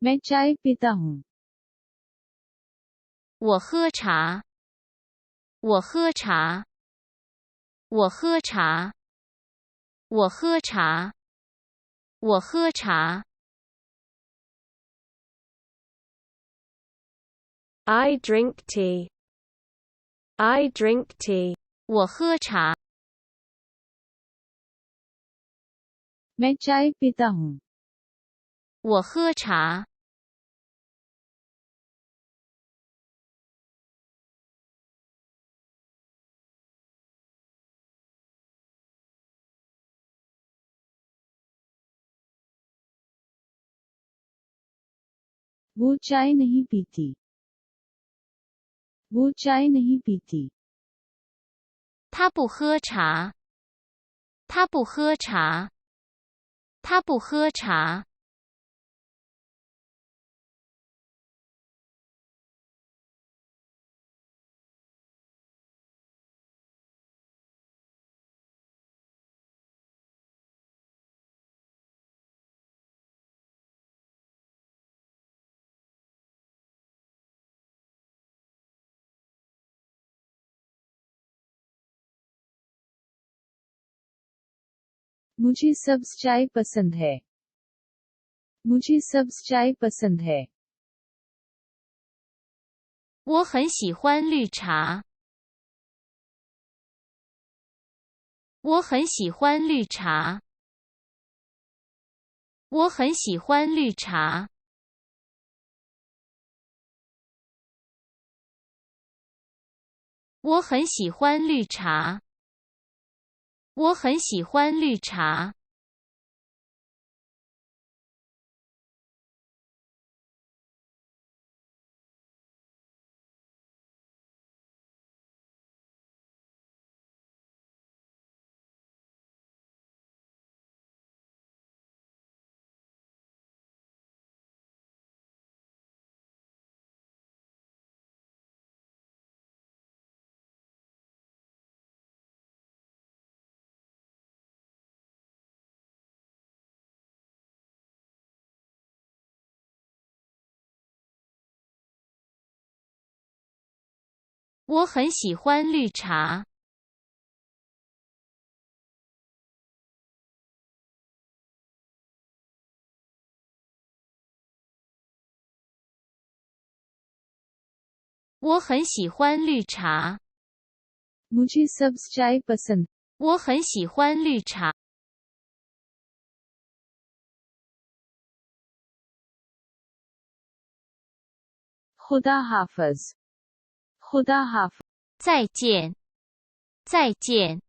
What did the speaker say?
मैं चाय पीता हूँ 我喝茶。我喝茶。我喝茶。我喝茶。我喝茶。I drink tea. I drink tea. 我喝茶。मैं चाय पीता हूँ 我喝茶。वो चाय नहीं पीती वो चाय नहीं पीती 他不喝茶。他不喝茶。他不喝茶。मुझे सब्ज चाय पसंद है मुझे सब्ज चाय पसंद है 我很喜欢绿茶。我很喜欢绿茶。我很喜欢绿茶。我很喜欢绿茶。我很喜欢绿茶。我很喜欢绿茶。我很喜欢绿茶。मुझे सब्ज चाय पसंद 我很喜欢绿茶。खुदा हाफिज खुदा हाफिज 再见。再见。